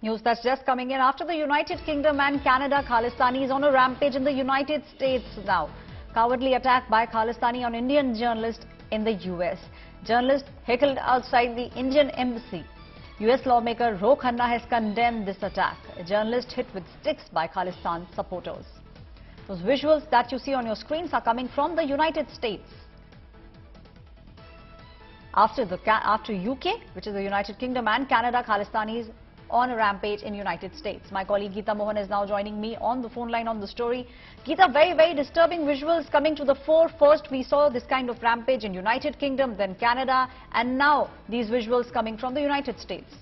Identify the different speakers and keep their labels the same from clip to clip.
Speaker 1: News that's just coming in. After the United Kingdom and Canada, Khalistani is on a rampage in the United States now. Cowardly attack by Khalistani on Indian journalist in the US. Journalist heckled outside the Indian embassy. US lawmaker Ro Khanna has condemned this attack. A journalist hit with sticks by Khalistan supporters. Those visuals that you see on your screens are coming from the United States. After UK, which is the United Kingdom, and Canada, Khalistanis on a rampage in United States. My colleague Geeta Mohan is now joining me on the phone line on the story. Geeta, very, very disturbing visuals coming to the fore. First, we saw this kind of rampage in United Kingdom, then Canada, and now these visuals coming from the United States.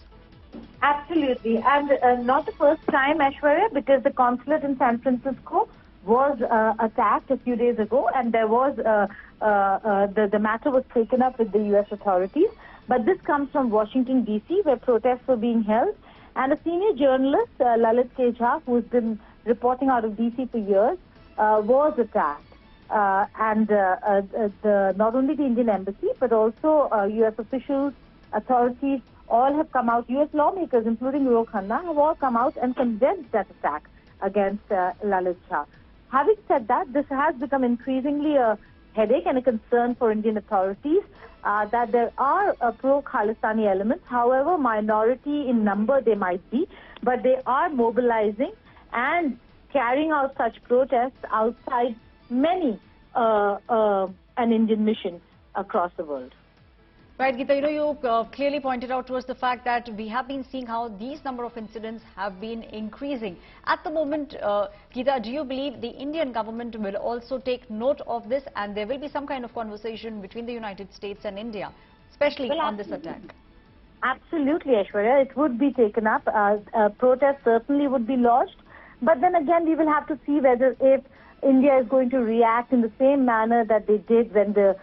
Speaker 2: Absolutely, and not the first time, Aishwarya, because the consulate in San Francisco was attacked a few days ago, and there was the matter was taken up with the U.S. authorities. But this comes from Washington, D.C., where protests were being held. And a senior journalist, Lalit Jha, who's been reporting out of D.C. for years, was attacked. Not only the Indian embassy, but also U.S. officials, authorities, all have come out. U.S. lawmakers, including Ro Khanna, have all come out and condemned that attack against Lalit Jha. Having said that, this has become increasingly a headache and a concern for Indian authorities. That there are pro-Khalistani elements, however minority in number they might be, but they are mobilizing and carrying out such protests outside many an Indian mission across the world.
Speaker 1: Right, Geeta, you clearly pointed out to us the fact that we have been seeing how these number of incidents have been increasing. At the moment, Geeta, do you believe the Indian government will also take note of this and there will be some kind of conversation between the United States and India, especially on this attack?
Speaker 2: Absolutely, Aishwarya. It would be taken up. Protests certainly would be lodged. But then again, we will have to see whether if India is going to react in the same manner that they did when the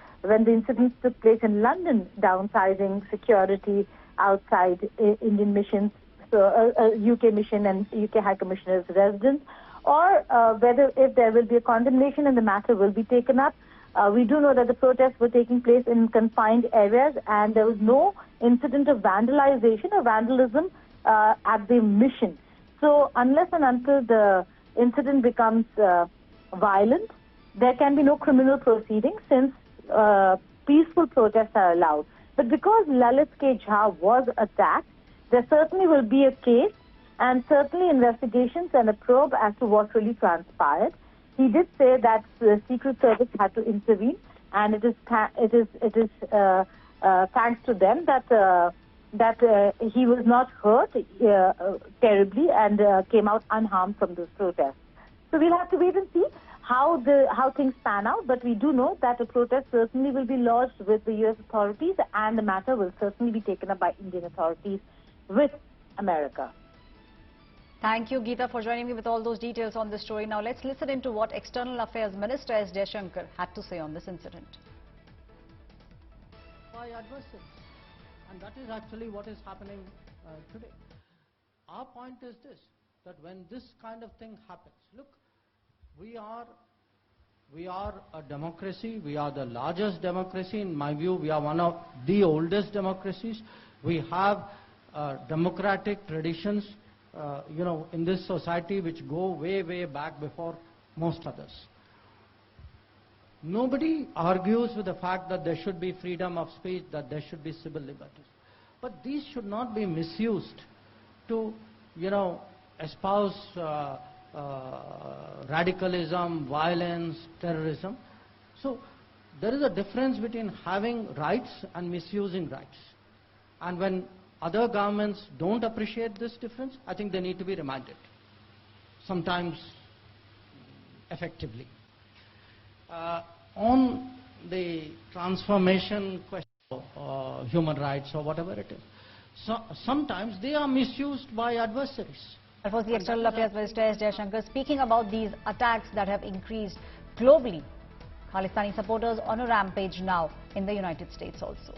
Speaker 2: incidents took place in London, downsizing security outside Indian missions, so UK mission and UK High Commissioner's residence, or whether if there will be a condemnation and the matter will be taken up. We do know that the protests were taking place in confined areas and there was no incident of vandalization or vandalism at the mission. So unless and until the incident becomes violent, there can be no criminal proceedings since peaceful protests are allowed. But because Lalit Jha was attacked, there certainly will be a case and certainly investigations and a probe as to what really transpired. He did say that the Secret Service had to intervene, and it is thanks to them that he was not hurt terribly and came out unharmed from those protests. So we'll have to wait and see how things pan out, but we do know that a protest certainly will be lodged with the U.S. authorities and the matter will certainly be taken up by Indian authorities with America.
Speaker 1: Thank you, Geeta, for joining me with all those details on this story. Now let's listen into what External Affairs Minister S. Jaishankar had to say on this incident.
Speaker 3: By adversaries, and that is actually what is happening today. Our point is this, that when this kind of thing happens, look, we are a democracy. We are the largest democracy. In my view, we are one of the oldest democracies. We have democratic traditions, in this society which go way, way back before most others. Nobody argues with the fact that there should be freedom of speech, that there should be civil liberties. But these should not be misused to, espouse radicalism, violence, terrorism. So there is a difference between having rights and misusing rights. And when other governments don't appreciate this difference, I think they need to be reminded, sometimes effectively. On the transformation question, human rights or whatever it is, so sometimes they are misused by adversaries.
Speaker 1: That was the External Affairs Minister S. Jaishankar speaking about these attacks that have increased globally. Khalistani supporters on a rampage now in the United States also.